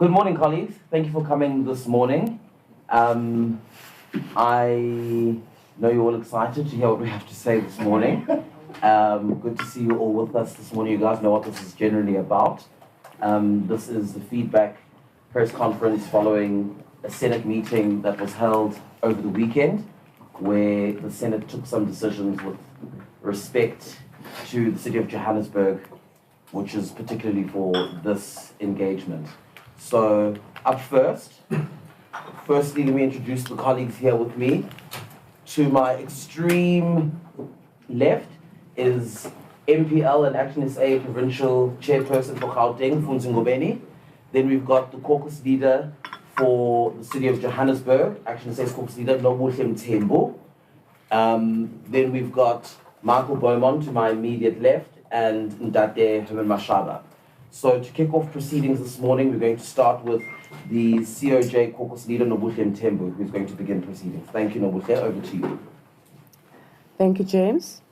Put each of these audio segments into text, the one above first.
Good morning, colleagues. Thank you for coming this morning. I know you're all excited to hear what we have to say this morning. Good to see you all with us this morning. You guys know what this is generally about. This is the feedback press conference following a Senate meeting that was held over the weekend, where the Senate took some decisions with respect to the City of Johannesburg, which is particularly for this engagement. So, up firstly, let me introduce the colleagues here with me. To my extreme left is MPL and Action SA Provincial Chairperson for Gauteng, Funzi Ngobeni. Then we've got the caucus leader for the City of Johannesburg, Action SA's caucus leader, Nobuhle Mthembu. Then we've got Michael Beaumont to my immediate left and Ndate Herman Mashaba. So to kick off proceedings this morning, we're going to start with the COJ caucus leader, Nobuhle Mthembu, who's going to begin proceedings. Thank you, Nobuhle. Over to you. Thank you, James.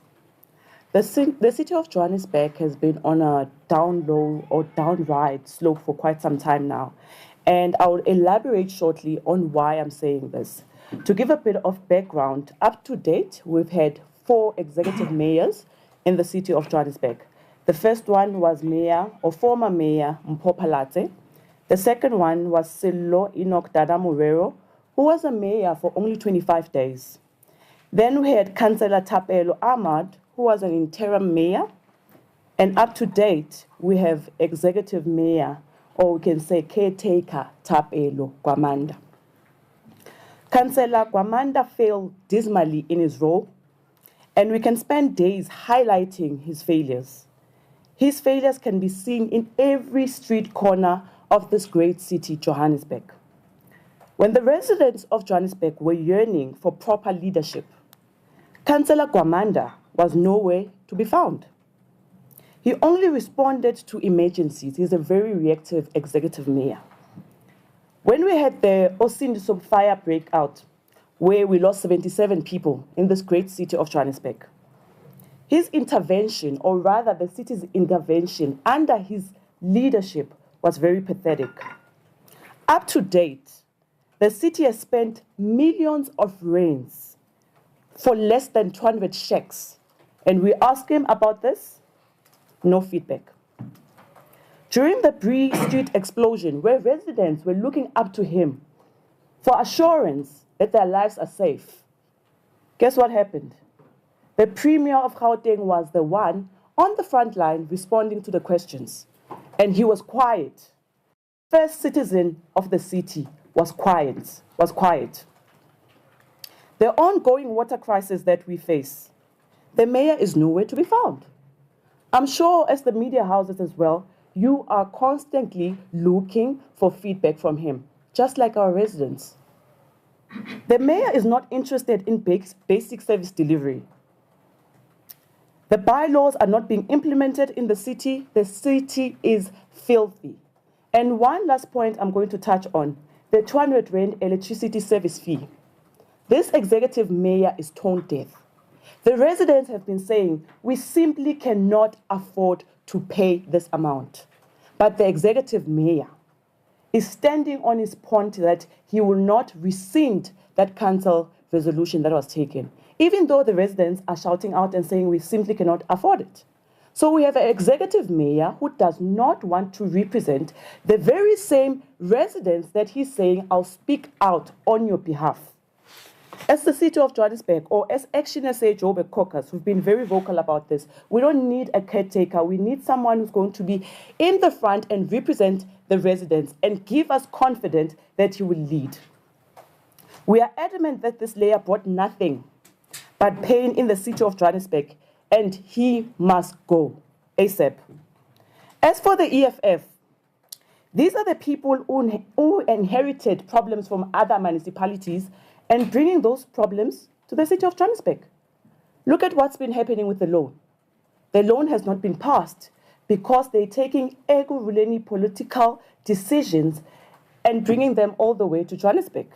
The City of Johannesburg has been on a down low or downright slope for quite some time now. And I will elaborate shortly on why I'm saying this. To give a bit of background, up to date, we've had 4 executive mayors in the City of Johannesburg. The first one was former Mayor Mpho Phalatse. The second one was Sello Enoch Dada Morero, who was a mayor for only 25 days. Then we had Councillor Thapelo Ahmad, who was an interim mayor. And up to date, we have executive mayor, or we can say caretaker, Thapelo Gwamanda. Councillor Gwamanda failed dismally in his role, and we can spend days highlighting his failures. His failures can be seen in every street corner of this great city, Johannesburg. When the residents of Johannesburg were yearning for proper leadership, Councillor Gwamanda was nowhere to be found. He only responded to emergencies. He's a very reactive executive mayor. When we had the Osindiso fire breakout, where we lost 77 people in this great city of Johannesburg, his intervention, or rather the city's intervention under his leadership, was very pathetic. Up to date, the city has spent millions of rands for less than 200 shekels. And we asked him about this, no feedback. During the Bree Street explosion, where residents were looking up to him for assurance that their lives are safe, guess what happened? The Premier of Gauteng was the one on the front line responding to the questions, and he was quiet. First citizen of the city was quiet. The ongoing water crisis that we face, the mayor is nowhere to be found. I'm sure as the media houses as well, you are constantly looking for feedback from him, just like our residents. The mayor is not interested in basic service delivery. The bylaws are not being implemented in the city. The city is filthy. And one last point I'm going to touch on, the 200 Rand electricity service fee. This executive mayor is tone deaf. The residents have been saying, we simply cannot afford to pay this amount. But the executive mayor is standing on his point that he will not rescind that council resolution that was taken, even though the residents are shouting out and saying we simply cannot afford it. So we have an executive mayor who does not want to represent the very same residents that he's saying, I'll speak out on your behalf. As the City of Johannesburg, or as Action SA Joburg Caucus, we've been very vocal about this. We don't need a caretaker. We need someone who's going to be in the front and represent the residents and give us confidence that he will lead. We are adamant that this layer brought nothing but pain in the City of Johannesburg, and he must go ASAP. As for the EFF, these are the people who inherited problems from other municipalities and bringing those problems to the City of Johannesburg. Look at what's been happening with the loan. The loan has not been passed because they're taking ego-related political decisions and bringing them all the way to Johannesburg.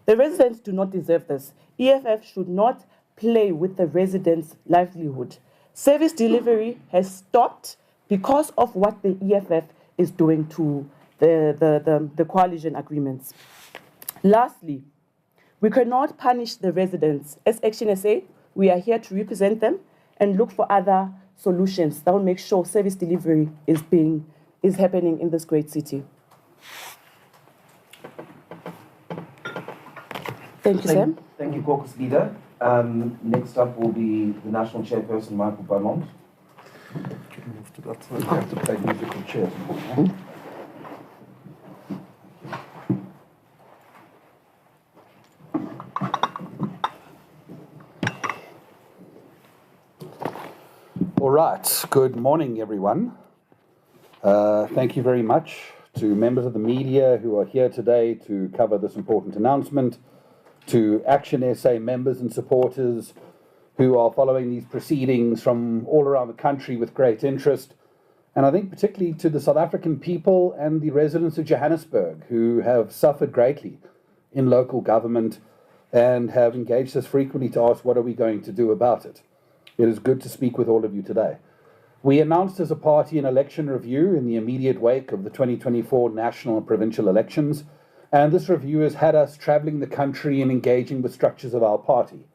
The residents do not deserve this. EFF should not play with the residents' livelihood. Service delivery has stopped because of what the EFF is doing to the coalition agreements. Lastly, we cannot punish the residents. As Action SA, we are here to represent them and look for other solutions that will make sure service delivery is happening in this great city. Thank you, Sam. Thank you, Caucus Leader. Next up will be the National Chairperson, Michael Beaumont. Move to that side. I have to play musical chairs. All right. Good morning, everyone. Thank you very much to members of the media who are here today to cover this important announcement, to Action SA members and supporters who are following these proceedings from all around the country with great interest, and I think particularly to the South African people and the residents of Johannesburg who have suffered greatly in local government and have engaged us frequently to ask what are we going to do about it. It is good to speak with all of you today. We announced as a party an election review in the immediate wake of the 2024 national and provincial elections, and this review has had us travelling the country and engaging with structures of our party.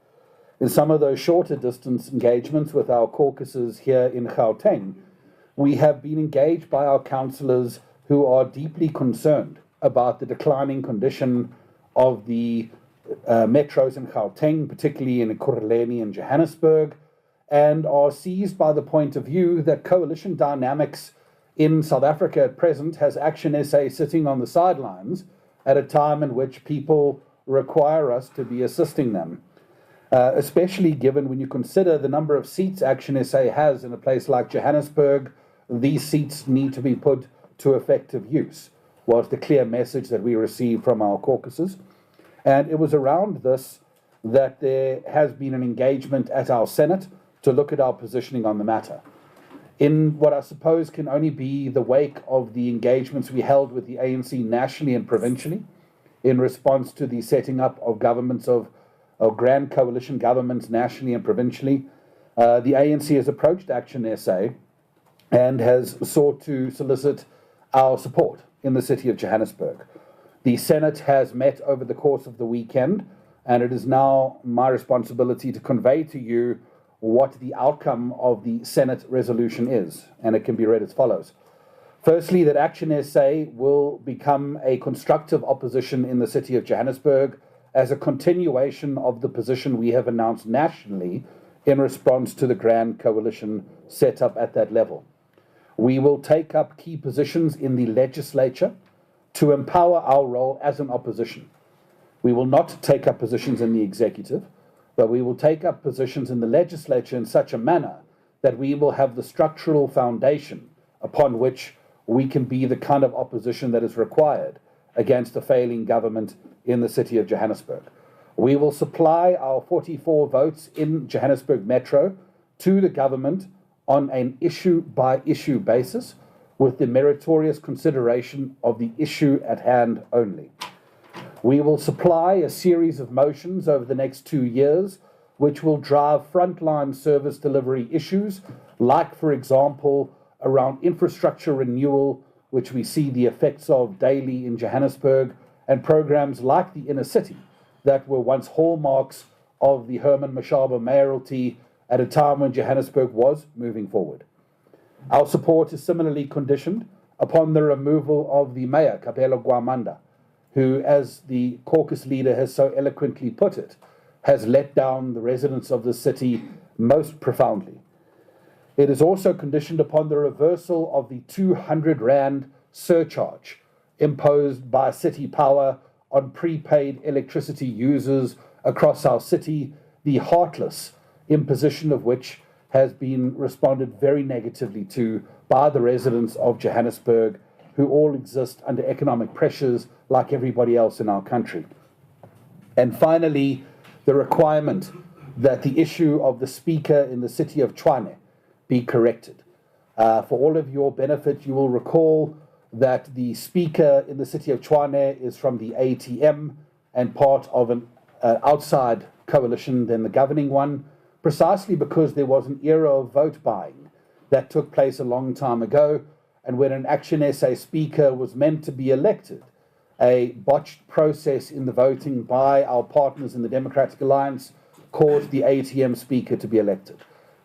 In some of those shorter distance engagements with our caucuses here in Gauteng, we have been engaged by our councillors who are deeply concerned about the declining condition of the metros in Gauteng, particularly in Ekurhuleni and Johannesburg, and are seized by the point of view that coalition dynamics in South Africa at present has Action SA sitting on the sidelines at a time in which people require us to be assisting them. Especially given when you consider the number of seats Action SA has in a place like Johannesburg, these seats need to be put to effective use, was the clear message that we received from our caucuses. And it was around this that there has been an engagement at our Senate to look at our positioning on the matter. In what I suppose can only be the wake of the engagements we held with the ANC nationally and provincially in response to the setting up of governments of grand coalition governments nationally and provincially, the ANC has approached Action SA and has sought to solicit our support in the city of Johannesburg. The Senate has met over the course of the weekend, and it is now my responsibility to convey to you what the outcome of the Senate resolution is, and it can be read as follows. Firstly, that Action SA will become a constructive opposition in the city of Johannesburg as a continuation of the position we have announced nationally in response to the grand coalition set up at that level. We will take up key positions in the legislature to empower our role as an opposition. We will not take up positions in the executive, but we will take up positions in the legislature in such a manner that we will have the structural foundation upon which we can be the kind of opposition that is required against a failing government in the city of Johannesburg. We will supply our 44 votes in Johannesburg Metro to the government on an issue-by-issue basis with the meritorious consideration of the issue at hand only. We will supply a series of motions over the next 2 years which will drive frontline service delivery issues, like, for example, around infrastructure renewal, which we see the effects of daily in Johannesburg, and programs like the inner city that were once hallmarks of the Herman Mashaba mayoralty at a time when Johannesburg was moving forward. Our support is similarly conditioned upon the removal of the Mayor Gwamanda, who, as the caucus leader has so eloquently put it, has let down the residents of the city most profoundly. It is also conditioned upon the reversal of the 200 Rand surcharge imposed by City Power on prepaid electricity users across our city, the heartless imposition of which has been responded very negatively to by the residents of Johannesburg, who all exist under economic pressures like everybody else in our country. And finally, the requirement that the issue of the speaker in the city of Tshwane be corrected. For all of your benefit, you will recall that the speaker in the city of Tshwane is from the ATM and part of an outside coalition than the governing one, precisely because there was an era of vote buying that took place a long time ago, and when an Action SA speaker was meant to be elected, a botched process in the voting by our partners in the Democratic Alliance caused the ATM speaker to be elected.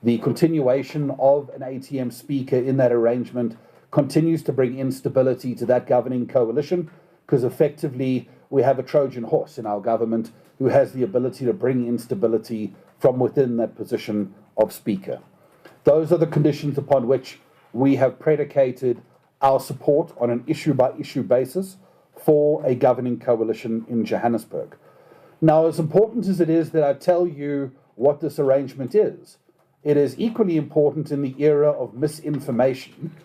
The continuation of an ATM speaker in that arrangement continues to bring instability to that governing coalition, because effectively we have a Trojan horse in our government who has the ability to bring instability from within that position of speaker. Those are the conditions upon which we have predicated our support on an issue-by-issue basis for a governing coalition in Johannesburg. Now, as important as it is that I tell you what this arrangement is, it is equally important in the era of misinformation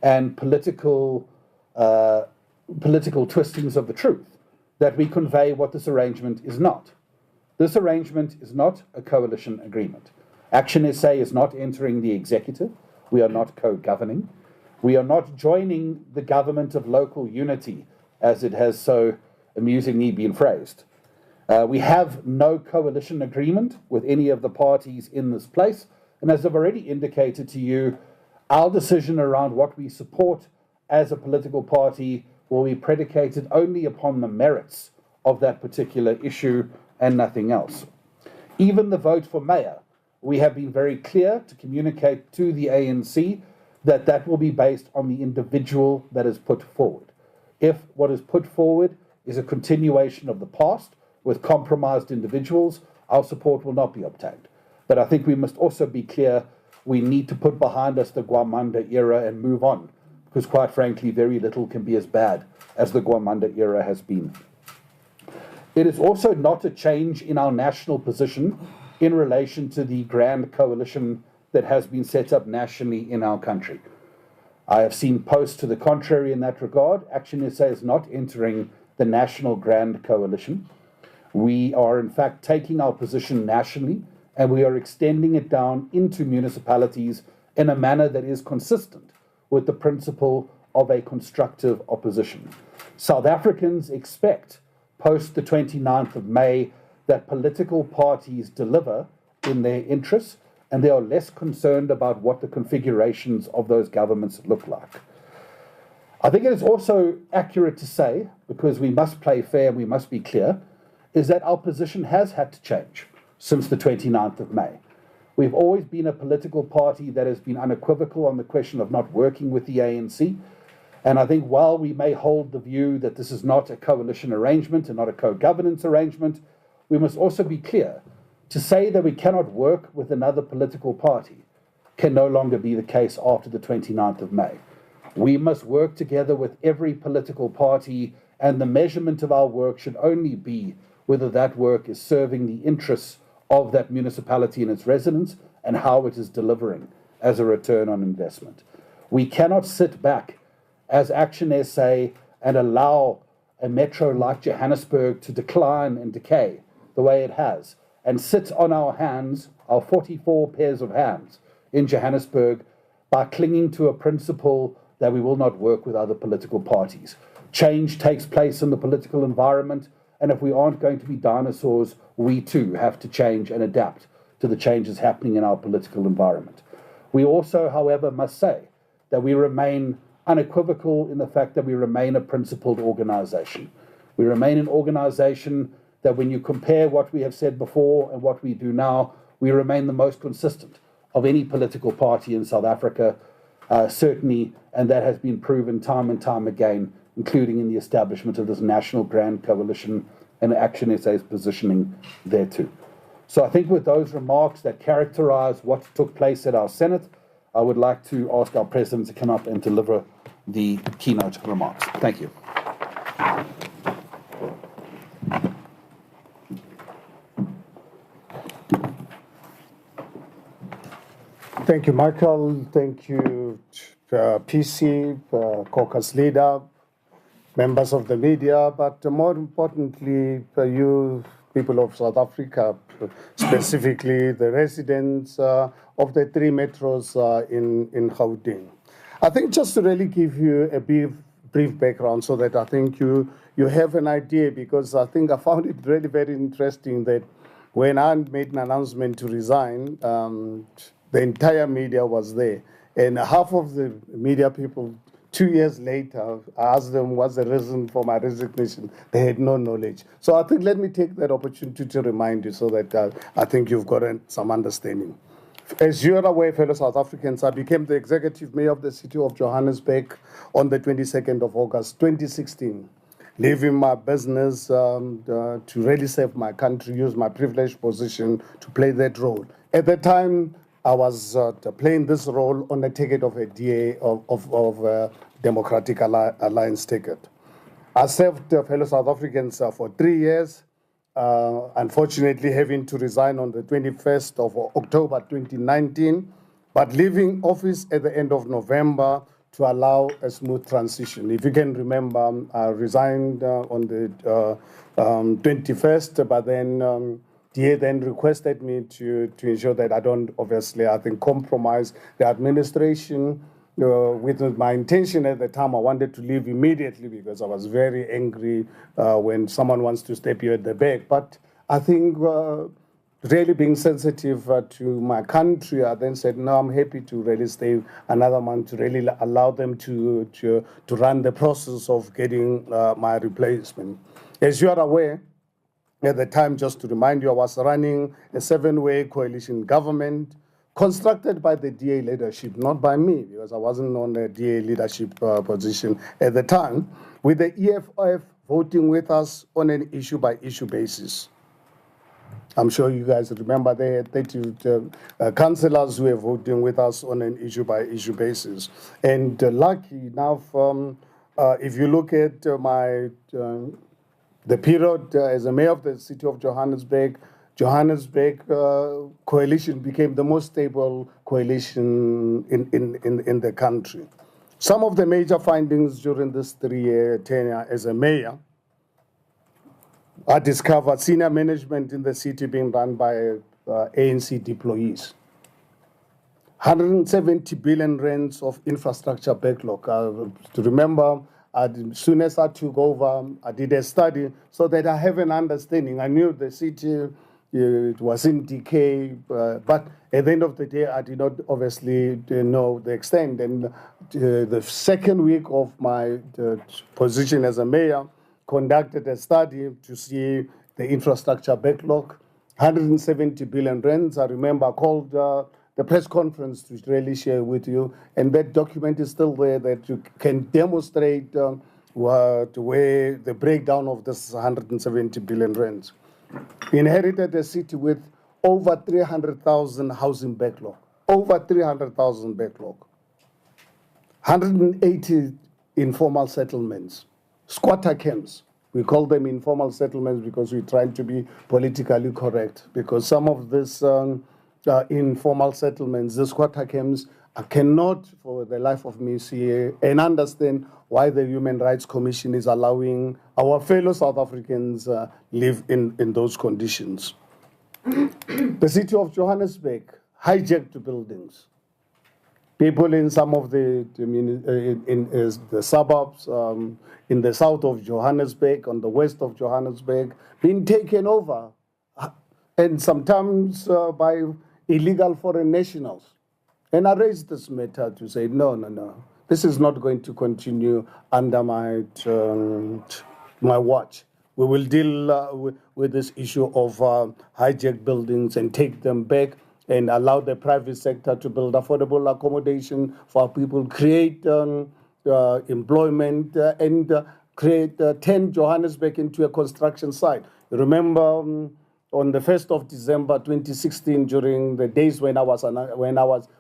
and political twistings of the truth that we convey what this arrangement is not. This arrangement is not a coalition agreement. Action SA is not entering the executive. We are not co-governing. We are not joining the government of local unity, as it has so amusingly been phrased. We have no coalition agreement with any of the parties in this place. And as I've already indicated to you, our decision around what we support as a political party will be predicated only upon the merits of that particular issue and nothing else. Even the vote for mayor, we have been very clear to communicate to the ANC that that will be based on the individual that is put forward. If what is put forward is a continuation of the past with compromised individuals, our support will not be obtained. But I think we must also be clear we need to put behind us the Gwamanda era and move on, because quite frankly, very little can be as bad as the Gwamanda era has been. It is also not a change in our national position in relation to the grand coalition that has been set up nationally in our country. I have seen posts to the contrary in that regard. Action SA is not entering the national grand coalition. We are in fact taking our position nationally, and we are extending it down into municipalities in a manner that is consistent with the principle of a constructive opposition. South Africans expect, post the 29th of May, that political parties deliver in their interests, and they are less concerned about what the configurations of those governments look like. I think it is also accurate to say, because we must play fair and we must be clear, is that our position has had to change since the 29th of May. We've always been a political party that has been unequivocal on the question of not working with the ANC. And I think while we may hold the view that this is not a coalition arrangement and not a co-governance arrangement, we must also be clear. To say that we cannot work with another political party can no longer be the case after the 29th of May. We must work together with every political party, and the measurement of our work should only be whether that work is serving the interests of that municipality and its residents and how it is delivering as a return on investment. We cannot sit back as Action SA and allow a metro like Johannesburg to decline and decay the way it has, and sit on our hands, our 44 pairs of hands in Johannesburg, by clinging to a principle that we will not work with other political parties. Change takes place in the political environment, and if we aren't going to be dinosaurs, we too have to change and adapt to the changes happening in our political environment. We also, however, must say that we remain unequivocal in the fact that we remain a principled organization. We remain an organization that when you compare what we have said before and what we do now, we remain the most consistent of any political party in South Africa, certainly, and that has been proven time and time again, including in the establishment of this national grand coalition and Action SA's positioning there too. So I think with those remarks that characterize what took place at our Senate, I would like to ask our President to come up and deliver the keynote remarks. Thank you. Thank you, Michael. Thank you, PC, caucus leader, members of the media, but more importantly, you people of South Africa, specifically the residents of the three metros in Gauteng. I think just to really give you a brief background so that I think you have an idea, because I think I found it really very interesting that when I made an announcement to resign, the entire media was there. And half of the media people 2 years later, I asked them what's the reason for my resignation. They had no knowledge. So I think let me take that opportunity to remind you so that I think you've gotten some understanding. As you are aware, fellow South Africans, I became the executive mayor of the City of Johannesburg on the 22nd of August 2016, leaving my business to really serve my country, use my privileged position to play that role. At the time, I was playing this role on the ticket of a DA of Democratic Alliance ticket. I served fellow South Africans for 3 years. Unfortunately, having to resign on the 21st of October 2019, but leaving office at the end of November to allow a smooth transition. If you can remember, I resigned on the 21st, but then DA then requested me to ensure that I don't, obviously, I think, compromise the administration. With my intention at the time, I wanted to leave immediately because I was very angry when someone wants to step you at the back. But I think really being sensitive to my country, I then said, no, I'm happy to really stay another month to really allow them to run the process of getting my replacement. As you are aware, at the time, just to remind you, I was running a 7-way coalition government constructed by the DA leadership, not by me, because I wasn't on the DA leadership position at the time, with the EFF voting with us on an issue-by-issue basis. I'm sure you guys remember they had 30 councillors who were voting with us on an issue-by-issue basis. And lucky enough, if you look at the period as a mayor of the City of Johannesburg, coalition became the most stable coalition in the country. Some of the major findings during this 3-year tenure as a mayor, I discovered senior management in the city being run by ANC deployees. 170 billion rands of infrastructure backlog. To remember, as soon as I took over, I did a study so that I have an understanding. I knew the city, it was in decay, but at the end of the day, I did not obviously know the extent. And the second week of my position as a mayor, conducted a study to see the infrastructure backlog, 170 billion rands. I remember I called the press conference to really share with you, and that document is still there that you can demonstrate where the breakdown of this 170 billion rands. Inherited a city with over 300,000 housing backlog, over 300,000 backlog, 180 informal settlements, squatter camps. We call them informal settlements because we're trying to be politically correct, because some of these informal settlements, the squatter camps, I cannot for the life of me see and understand why the Human Rights Commission is allowing our fellow South Africans live in those conditions. The City of Johannesburg hijacked buildings. People in some of the suburbs, in the south of Johannesburg, on the west of Johannesburg, being taken over, and sometimes by illegal foreign nationals. And I raised this matter to say, no, this is not going to continue under my watch. We will deal with this issue of hijacked buildings and take them back and allow the private sector to build affordable accommodation for people, create employment, and turn Johannesburg into a construction site. Remember, on the 1st of December 2016, during the days when I was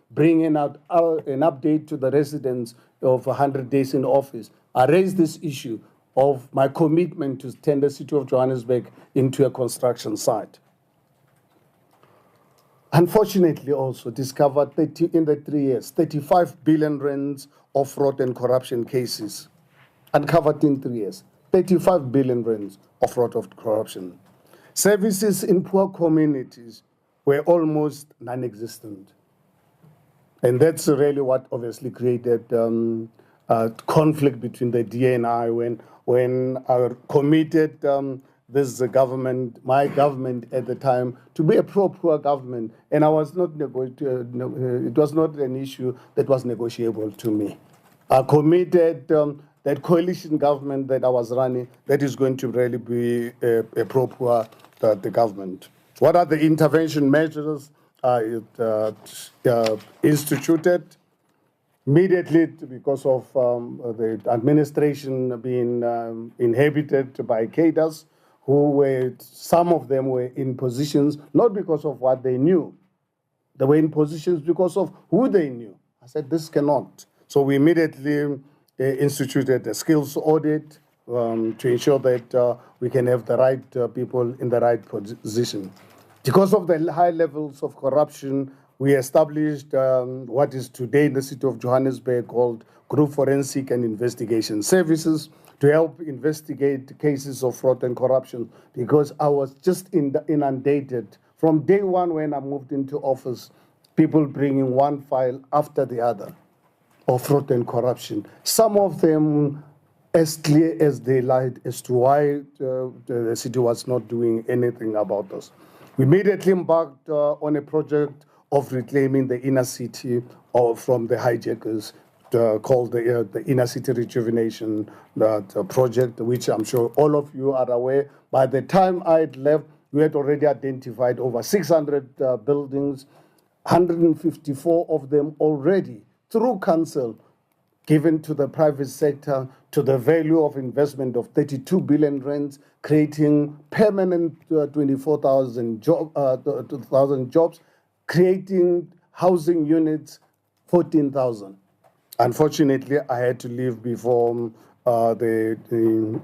bringing out an update to the residents of 100 days in office, I raised this issue of my commitment to turn the City of Johannesburg into a construction site. Unfortunately, also discovered in the 3 years, 35 billion rands of fraud and corruption cases. Uncovered in 3 years, 35 billion rands of fraud and corruption. Services in poor communities were almost non-existent. And that's really what obviously created conflict between the DA and I when I committed this government, my government at the time, to be a pro-poor government. And I was not it was not an issue that was negotiable to me. I committed that coalition government that I was running, that is going to really be a pro-poor the government. What are the intervention measures instituted? Immediately, because of the administration being inhabited by cadres, some of them were in positions not because of what they knew, they were in positions because of who they knew. I said, this cannot. So we immediately instituted a skills audit to ensure that we can have the right people in the right position. Because of the high levels of corruption, we established what is today in the City of Johannesburg called Group Forensic and Investigation Services to help investigate cases of fraud and corruption, because I was just inundated from day one when I moved into office, people bringing one file after the other of fraud and corruption. Some of them as clear as daylight as to why the city was not doing anything about this. We immediately embarked on a project of reclaiming the inner city from the hijackers, called the Inner City Rejuvenation Project, which I'm sure all of you are aware. By the time I had left, we had already identified over 600 buildings, 154 of them already through council given to the private sector to the value of investment of 32 billion rands, creating permanent 24,000 jobs, creating housing units 14,000. Unfortunately, I had to leave before the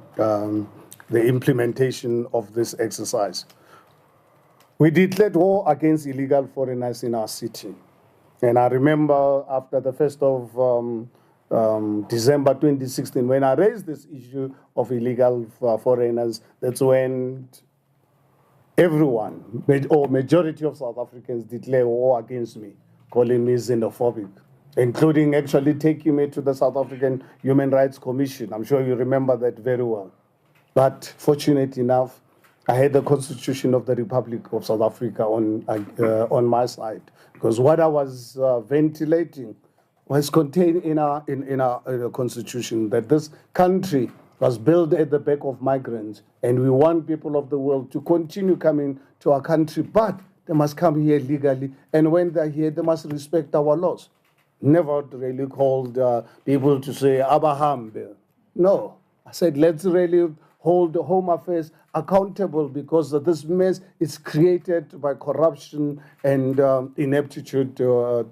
implementation of this exercise. We declared war against illegal foreigners in our city. And I remember after the 1st of December 2016, when I raised this issue of illegal foreigners, that's when everyone, or majority of South Africans, declared war against me, calling me xenophobic, including actually taking me to the South African Human Rights Commission. I'm sure you remember that very well. But fortunate enough, I had the Constitution of the Republic of South Africa on my side, because what I was ventilating was contained in our Constitution, that this country was built at the back of migrants, and we want people of the world to continue coming to our country, but they must come here legally, and when they're here, they must respect our laws. Never really called people to say, Abraham. No, I said, let's really hold the Home Affairs accountable, because this mess is created by corruption and ineptitude within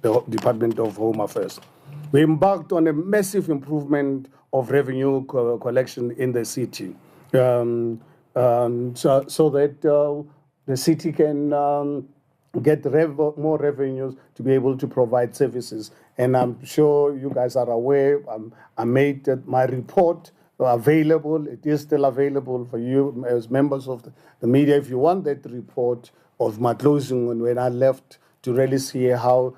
the Department of Home Affairs. We embarked on a massive improvement of revenue collection in the city, so that the city can get more revenues to be able to provide services. And I'm sure you guys are aware, I made my report available. It is still available for you as members of the media. If you want that report of my closing when I left, to really see how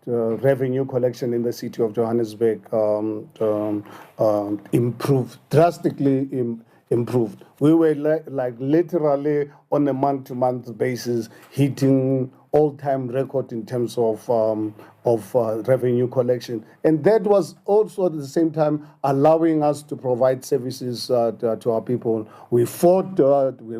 revenue collection in the City of Johannesburg improved, drastically improved. We were like literally on a month-to-month basis hitting all-time record in terms of revenue collection. And that was also at the same time allowing us to provide services to our people. We fought,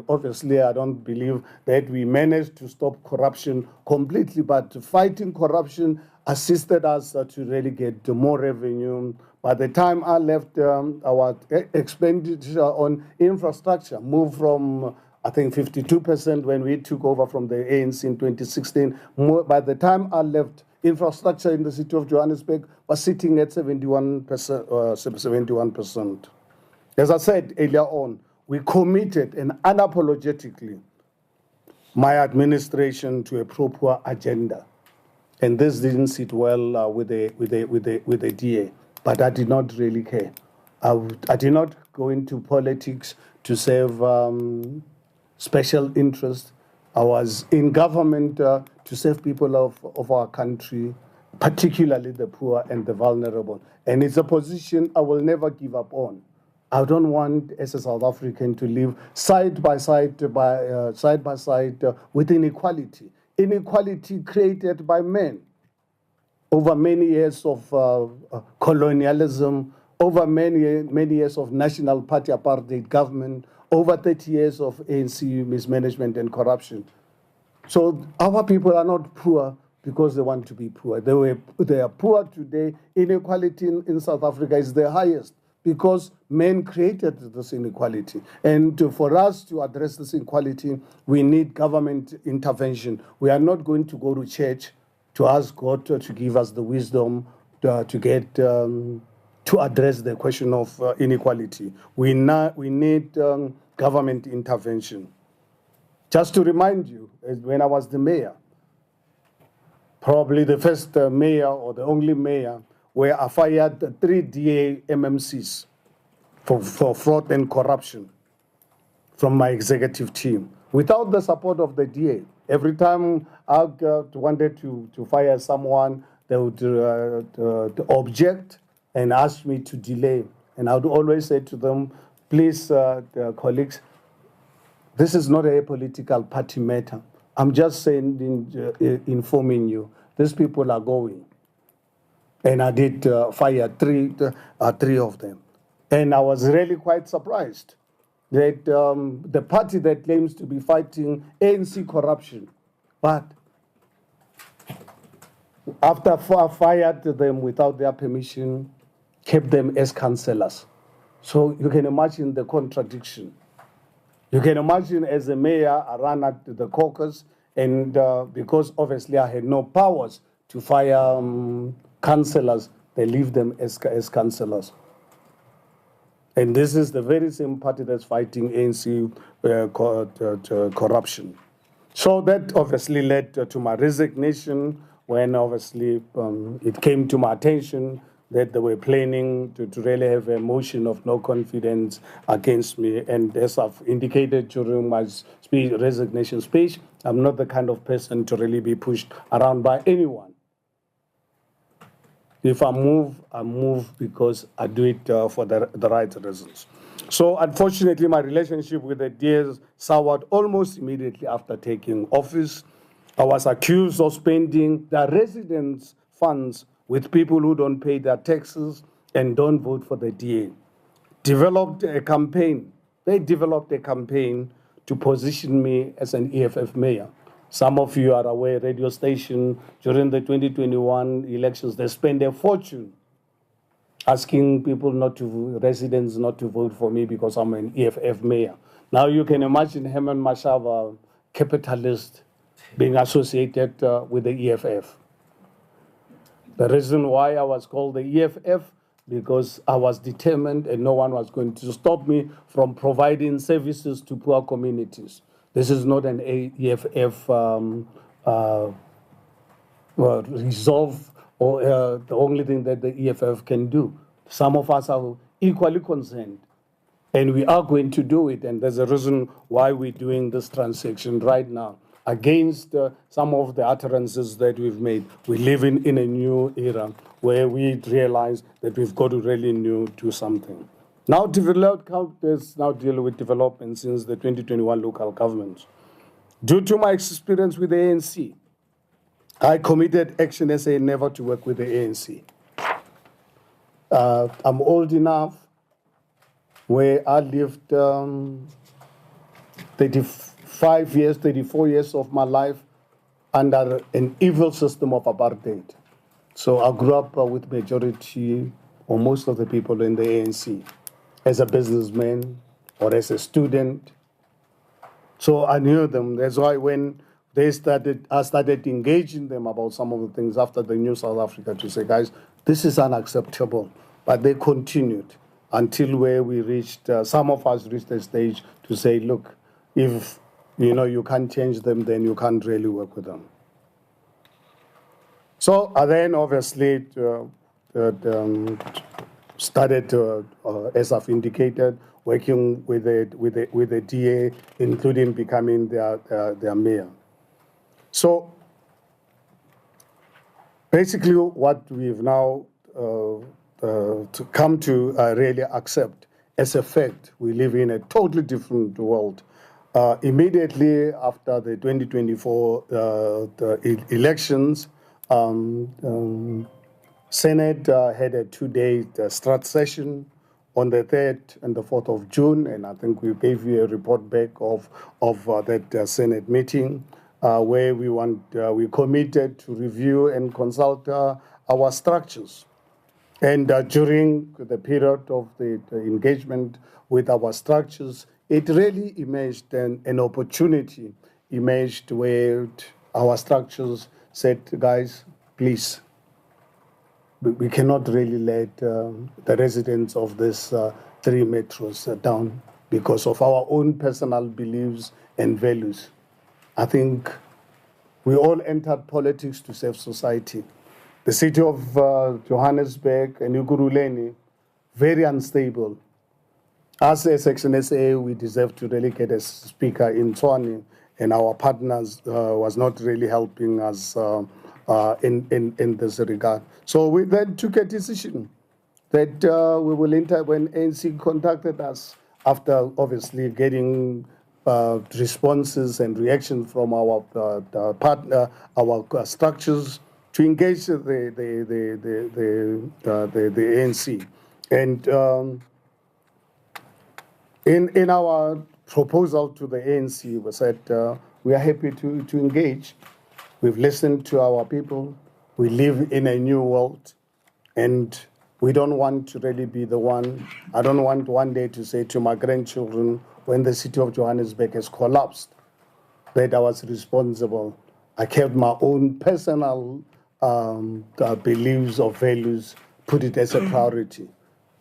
obviously I don't believe that we managed to stop corruption completely, but fighting corruption assisted us to really get more revenue. By the time I left, our expenditure on infrastructure moved from, I think, 52% when we took over from the ANC in 2016. By the time I left, infrastructure in the City of Johannesburg was sitting at 71%. As I said earlier on, we committed and unapologetically my administration to a pro-poor agenda. And this didn't sit well with the DA, but I did not really care. I did not go into politics to serve special interests. I was in government to serve people of our country, particularly the poor and the vulnerable. And it's a position I will never give up on. I don't want, as a South African, to live side by side with inequality. Inequality created by men. over many years of colonialism, over many years of national party apartheid government, over 30 years of ANC mismanagement and corruption. So our people are not poor because they want to be poor. They are poor today. Inequality in South Africa is the highest because men created this inequality. And for us to address this inequality, we need government intervention. We are not going to go to church to ask God to give us the wisdom to get to address the question of inequality. We need government intervention. Just to remind you, when I was the mayor, probably the first mayor or the only mayor where I fired 3 DA MMCs for fraud and corruption from my executive team without the support of the DA. Every time I wanted to fire someone, they would object and ask me to delay. And I would always say to them, please, colleagues, this is not a political party matter. I'm just saying, informing you, these people are going. And I did fire three of them. And I was really quite surprised that the party that claims to be fighting ANC corruption, but after I fired them without their permission, kept them as councillors. So you can imagine the contradiction. You can imagine as a mayor, I ran at the caucus, and because obviously I had no powers to fire councillors, they leave them as councillors. And this is the very same party that's fighting ANC corruption. So that obviously led to my resignation when obviously it came to my attention that they were planning to really have a motion of no confidence against me. And as I've indicated during my resignation speech, I'm not the kind of person to really be pushed around by anyone. If I move because I do it for the right reasons. So unfortunately, my relationship with the DAs soured almost immediately after taking office. I was accused of spending the residents' funds with people who don't pay their taxes and don't vote for the DA. They developed a campaign to position me as an EFF mayor. Some of you are aware, radio station, during the 2021 elections, they spent a fortune asking people residents not to vote for me because I'm an EFF mayor. Now you can imagine Herman Mashava, capitalist, being associated with the EFF. The reason why I was called the EFF, because I was determined and no one was going to stop me from providing services to poor communities. This is not an EFF resolve or the only thing that the EFF can do. Some of us are equally concerned, and we are going to do it, and there's a reason why we're doing this transaction right now. Against some of the utterances that we've made, we're living in a new era where we realize that we've got to really do something. Now, let's now deal with development since the 2021 local governments. Due to my experience with the ANC, I committed Action SA never to work with the ANC. I'm old enough where I lived 34 years of my life under an evil system of apartheid. So I grew up with majority or most of the people in the ANC as a businessman or as a student. So I knew them. That's why when I started engaging them about some of the things after the New South Africa to say, guys, this is unacceptable. But they continued until where we reached, some of us reached a stage to say, look, if you can't change them, then you can't really work with them. So I then obviously started, as I've indicated, working with the DA, including becoming their mayor. So basically what we've now to come to really accept as a fact, we live in a totally different world. Immediately after the 2024 elections, Senate had a 2-day strat session on the 3rd and the 4th of June, and I think we gave you a report back of that Senate meeting, where we committed to review and consult our structures. And during the period of the engagement with our structures, it really emerged an opportunity emerged where our structures said, guys, please, we cannot really let the residents of these 3 metros down because of our own personal beliefs and values. I think we all entered politics to save society. The city of Johannesburg and Ukuruleni, very unstable. As a Section SA, we deserve to really get a speaker in Tshwane, and our partners was not really helping us in this regard. So we then took a decision that we will enter when ANC contacted us after obviously getting responses and reactions from our partner, our structures to engage the ANC. And in our proposal to the ANC, we said we are happy to engage. We've listened to our people. We live in a new world, and we don't want to really be the one. I don't want one day to say to my grandchildren, when the city of Johannesburg has collapsed, that I was responsible. I kept my own personal beliefs or values, put it as a priority.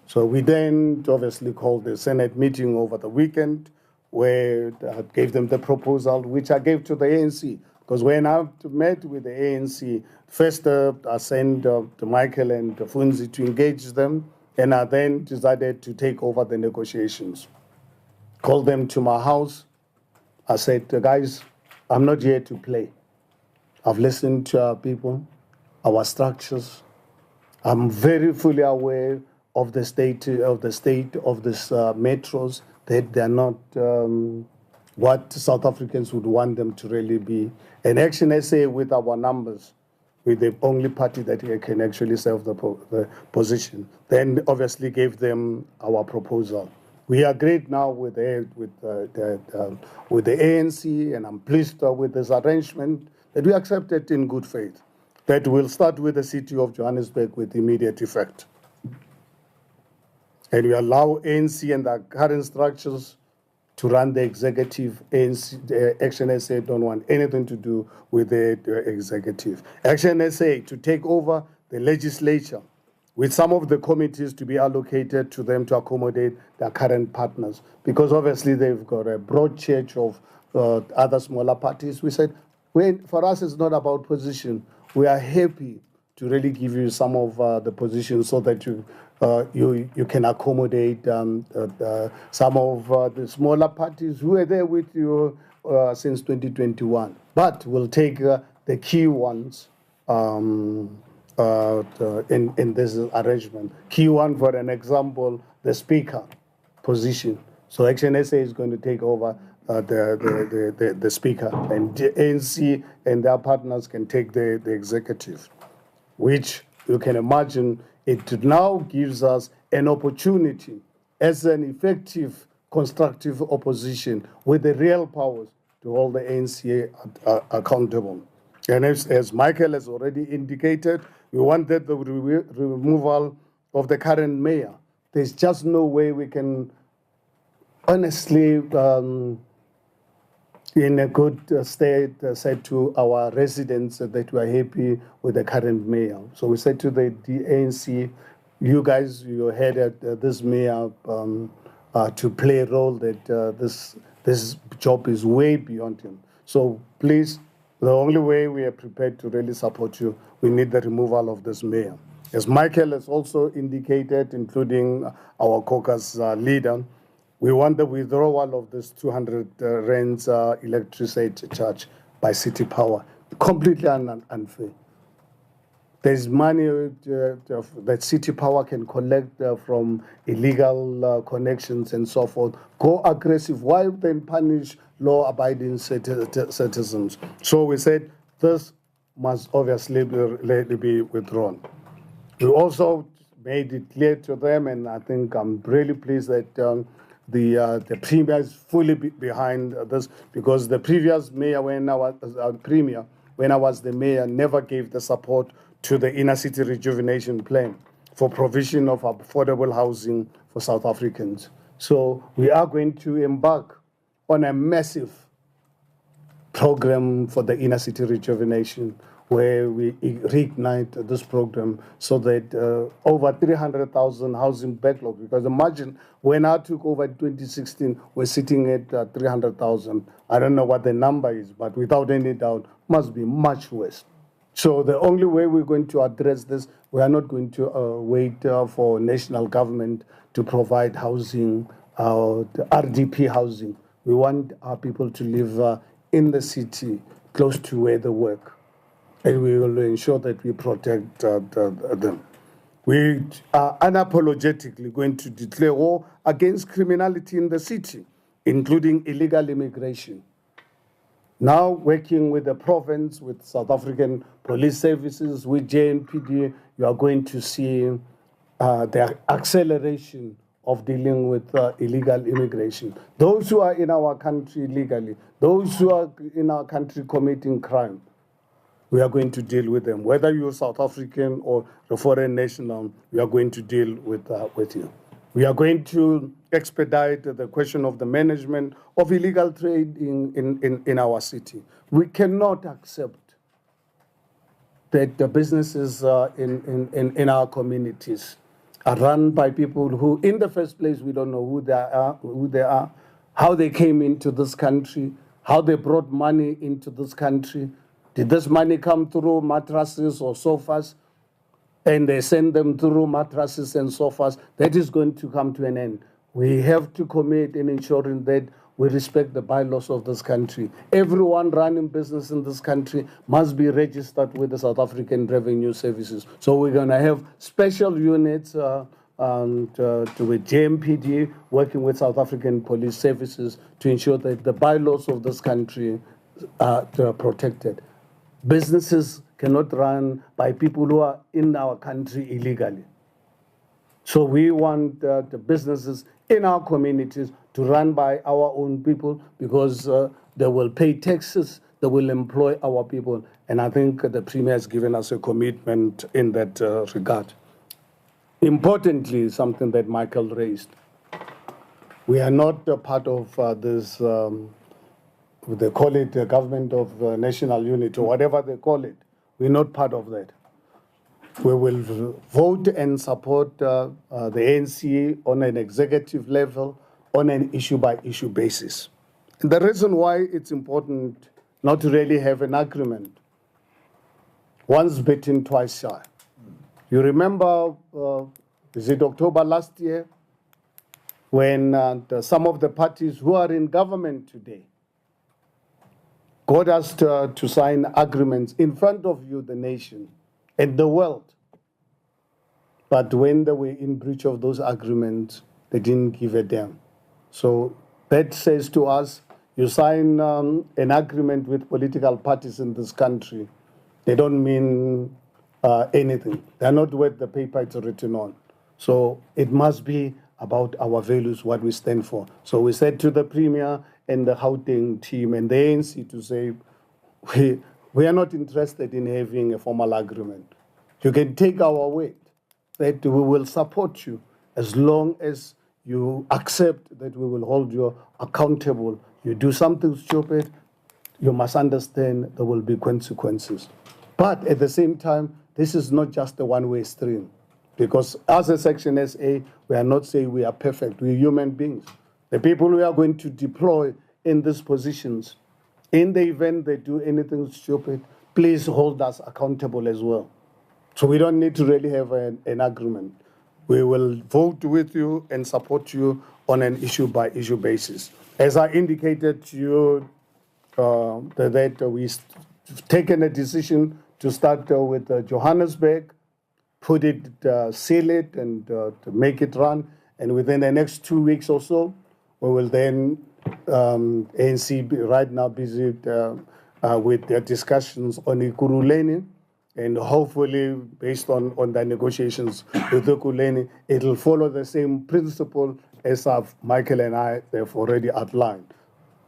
So we then obviously called the Senate meeting over the weekend, where I gave them the proposal, which I gave to the ANC. Because when I met with the ANC, first I sent to Michael and Funzi to engage them, and I then decided to take over the negotiations. Called them to my house. I said, guys, I'm not here to play. I've listened to our people, our structures. I'm very fully aware of the state of these metros, that they're not what South Africans would want them to really be. And Action SA, with our numbers, we're the only party that can actually serve the position. Then obviously gave them our proposal. We agreed now with the ANC, and I'm pleased with this arrangement that we accepted in good faith, that we'll start with the city of Johannesburg with immediate effect. And we allow ANC and the current structures to run the executive. ANC, Action SA don't want anything to do with the executive. Action SA to take over the legislature, with some of the committees to be allocated to them to accommodate their current partners. Because obviously they've got a broad church of other smaller parties. We said, for us it's not about position. We are happy to really give you some of the positions so that you can accommodate some of the smaller parties who are there with you since 2021. But we'll take the key ones in this arrangement. Key one, for an example, the speaker position. So Action SA is going to take over the speaker, and the ANC and their partners can take the executive, which you can imagine it now gives us an opportunity as an effective, constructive opposition with the real powers to hold the ANC accountable. And as Michael has already indicated, we wanted the removal of the current mayor. There's just no way we can honestly, in a good state, said to our residents that we are happy with the current mayor. So we said to the ANC, you guys, you headed this mayor to play a role that this job is way beyond him. So please, the only way we are prepared to really support you, we need the removal of this mayor. As Michael has also indicated, including our caucus leader, we want the withdrawal of this 200 rands electricity charge by City Power. Completely unfair. There's money that City Power can collect from illegal connections and so forth. Go aggressive. Why then punish law-abiding citizens? So we said this must obviously be withdrawn. We also made it clear to them, and I think I'm really pleased that the Premier is fully behind this, because the previous mayor, when I was the mayor, never gave the support to the inner city rejuvenation plan for provision of affordable housing for South Africans. So we are going to embark on a massive program for the inner city rejuvenation, where we reignite this program so that over 300,000 housing backlog, because imagine when I took over in 2016, we're sitting at 300,000. I don't know what the number is, but without any doubt, must be much worse. So the only way we're going to address this, we are not going to wait for national government to provide housing, the RDP housing. We want our people to live in the city, close to where they work. And we will ensure that we protect them. We are unapologetically going to declare war against criminality in the city, including illegal immigration. Now, working with the province, with South African police services, with JNPD, you are going to see the acceleration of dealing with illegal immigration. Those who are in our country illegally, those who are in our country committing crime, we are going to deal with them. Whether you're South African or a foreign national, we are going to deal with you. We are going to expedite the question of the management of illegal trade in our city. We cannot accept that the businesses in our communities are run by people who, in the first place, we don't know who they are, how they came into this country, how they brought money into this country. Did this money come through mattresses or sofas? And they send them through mattresses and sofas. That is going to come to an end. We have to commit in ensuring that we respect the bylaws of this country. Everyone running business in this country must be registered with the South African Revenue Services. So we're going to have special units with JMPD working with South African Police Services to ensure that the bylaws of this country are protected. Businesses cannot run by people who are in our country illegally. So we want the businesses in our communities to run by our own people, because they will pay taxes, they will employ our people. And I think the Premier has given us a commitment in that regard. Importantly, something that Michael raised, we are not a part of this, they call it the government of national unity, or whatever they call it. We're not part of that. We will vote and support the ANC on an executive level, on an issue-by-issue basis. And the reason why it's important not to really have an agreement, once bitten, twice shy. You remember, is it October last year, when some of the parties who are in government today got us to sign agreements in front of you, the nation, and the world. But when they were in breach of those agreements, they didn't give a damn. So that says to us, you sign an agreement with political parties in this country, they don't mean anything. They're not worth the paper it's written on. So it must be about our values, what we stand for. So we said to the Premier and the Gauteng team and the ANC to say, we are not interested in having a formal agreement. You can take our word that we will support you as long as you accept that we will hold you accountable. You do something stupid, you must understand there will be consequences. But at the same time, this is not just a one-way stream. Because as a Section SA, we are not saying we are perfect. We're human beings. The people we are going to deploy in these positions, in the event they do anything stupid, please hold us accountable as well. So we don't need to really have an agreement. We will vote with you and support you on an issue-by-issue basis. As I indicated to you, that we've taken a decision to start with Johannesburg, put it, seal it, and to make it run. And within the next 2 weeks or so, we will then, ANC right now busy with their discussions on Ikuruleni, and hopefully, based on the negotiations with Ikuruleni, it'll follow the same principle as Michael and I have already outlined.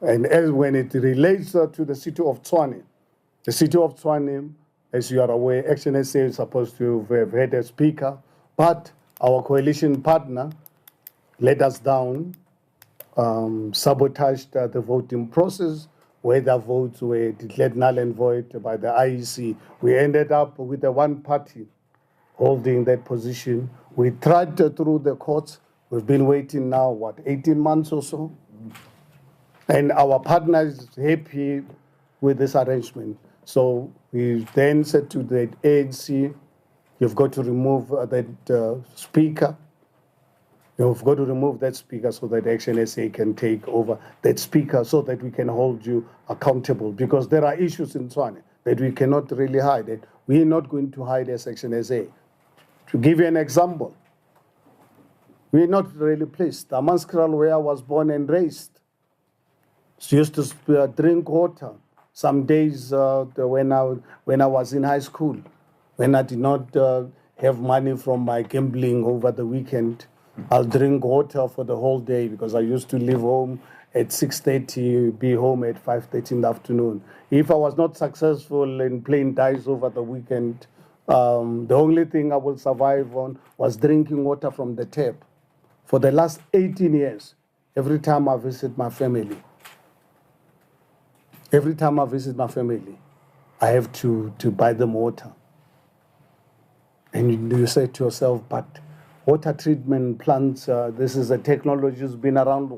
And as when it relates to the city of Tshwane, the city of Tshwane, as you are aware, Action SA is supposed to have had a speaker, but our coalition partner let us down, sabotaged the voting process, where the votes were declared null and void by the IEC. We ended up with the one party holding that position. We tried through the courts. We've been waiting now, 18 months or so? And our partner is happy with this arrangement. So we then said to the ANC, you've got to remove that speaker. You've got to remove that speaker so that Action SA can take over that speaker so that we can hold you accountable. Because there are issues in Tshwane that we cannot really hide. And we're not going to hide as Action SA. To give you an example, we're not really pleased. Amaskral, where I was born and raised, used to drink water. Some days when I was in high school, when I did not have money from my gambling over the weekend, I'll drink water for the whole day because I used to leave home at 6:30, be home at 5:30 in the afternoon. If I was not successful in playing dice over the weekend, the only thing I would survive on was drinking water from the tap. For the last 18 years, every time I visit my family, I have to buy them water. And you say to yourself, but water treatment plants, this is a technology that's been around,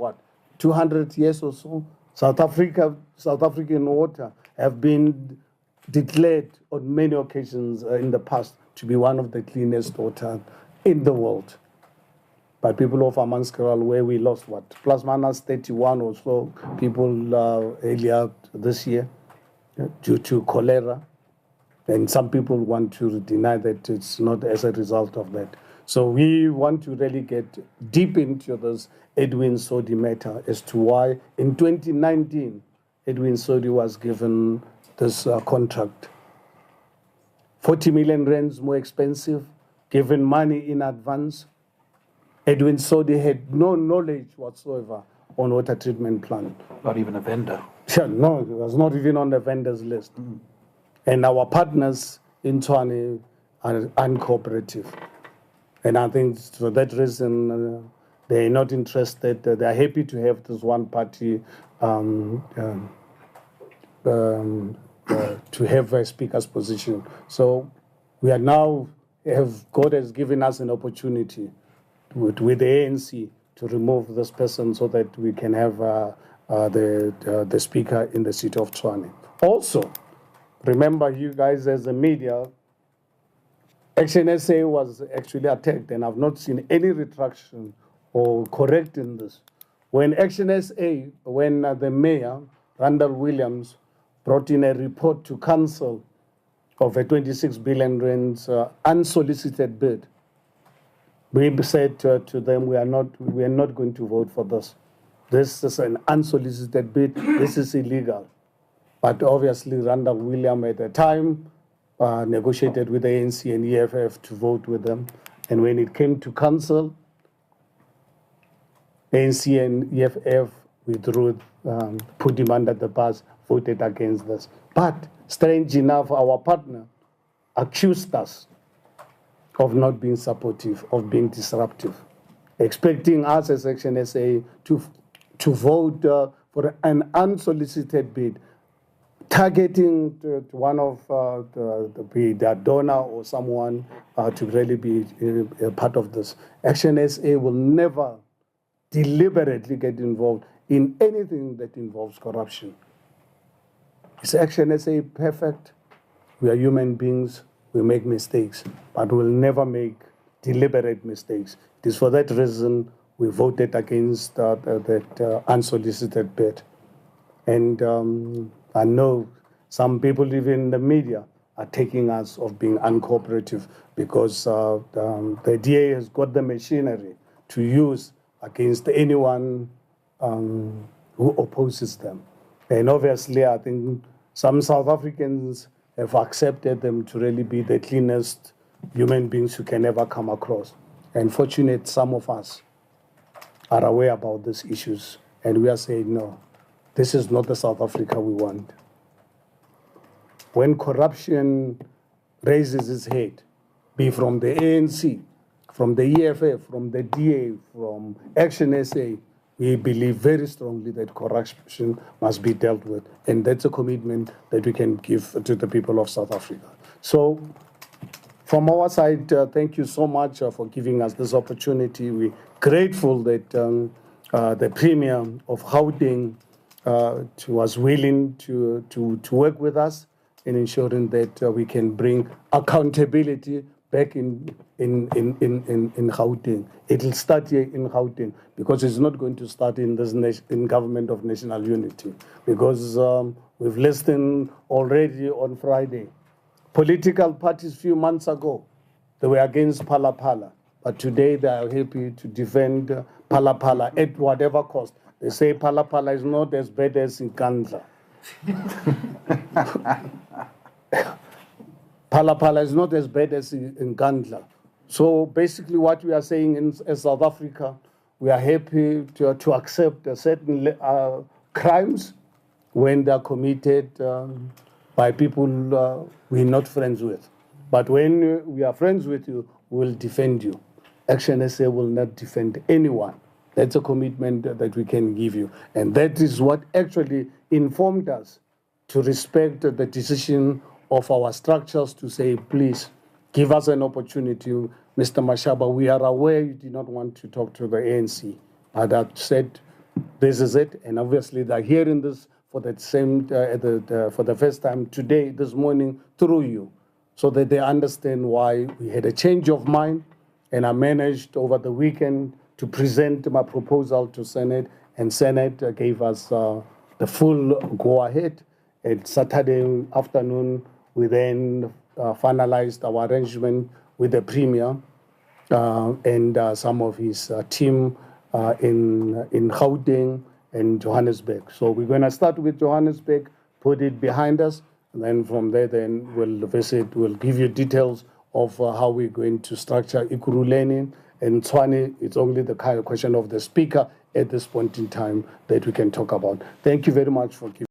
200 years or so? South African water have been declared on many occasions in the past to be one of the cleanest water in the world. But people of Amanskral, where we lost plus minus 31 or so people earlier this year due to cholera. And some people want to deny that it's not as a result of that. So we want to really get deep into this Edwin Sodi matter as to why in 2019, Edwin Sodi was given this contract. 40 million rands more expensive, given money in advance. Edwin Sodi had no knowledge whatsoever on water treatment plant. Not even a vendor. Yeah, no, it was not even on the vendors list. And our partners in Tshwane are uncooperative. And I think for that reason, they're not interested. They're happy to have this one party to have a speaker's position. So we are now, God has given us an opportunity with the ANC to remove this person so that we can have the speaker in the city of Tshwane. Also, remember you guys as the media, Action SA was actually attacked, and I've not seen any retraction or correcting this. When Action SA, when the mayor, Randall Williams, brought in a report to council of a 26 billion rands unsolicited bid, we said to them, we are not going to vote for this. This is an unsolicited bid. This is illegal. But obviously, Randall Williams at the time negotiated with the ANC and EFF to vote with them. And when it came to council, ANC and EFF withdrew, put him under the bus, voted against this. But strange enough, our partner accused us of not being supportive, of being disruptive, expecting us as Action SA to vote for an unsolicited bid, targeting one of the donor or someone to really be a part of this. Action SA will never deliberately get involved in anything that involves corruption. Is Action SA perfect? We are human beings. We make mistakes, but we'll never make deliberate mistakes. It is for that reason we voted against that unsolicited bid. And I know some people, even in the media, are taking us of being uncooperative because the DA has got the machinery to use against anyone who opposes them. And obviously, I think Some South Africans have accepted them to really be the cleanest human beings you can ever come across. And fortunate, some of us are aware about these issues. And we are saying, no, this is not the South Africa we want. When corruption raises its head, be from the ANC, from the EFF, from the DA, from Action SA, we believe very strongly that corruption must be dealt with. And that's a commitment that we can give to the people of South Africa. So from our side, thank you so much for giving us this opportunity. We're grateful that the Premier of Gauteng was willing to work with us in ensuring that we can bring accountability back in Gauteng. It will start here in Gauteng because it's not going to start in government of national unity, because we've listened already on Friday. Political parties few months ago, they were against Phala Phala, but today they are happy to defend Phala Phala at whatever cost. They say Phala Phala is not as bad as in Nkandla. Phala Phala is not as bad as in Nkandla. So basically what we are saying in South Africa, we are happy to accept certain crimes when they are committed by people we're not friends with. But when we are friends with you, we'll defend you. Action SA will not defend anyone. That's a commitment that we can give you. And that is what actually informed us to respect the decision of our structures to say, please, give us an opportunity. Mr. Mashaba, we are aware you did not want to talk to the ANC. But I said, this is it. And obviously they're hearing this for the for the first time today, this morning, through you, so that they understand why we had a change of mind. And I managed over the weekend to present my proposal to Senate, and Senate gave us the full go-ahead. And Saturday afternoon, we then finalized our arrangement with the Premier and some of his team in Gauteng and Johannesburg. So we're going to start with Johannesburg, put it behind us, and then from there, then we'll give you details of how we're going to structure Ekurhuleni. And Tshwane, it's only the kind of question of the speaker at this point in time that we can talk about. Thank you very much for giving.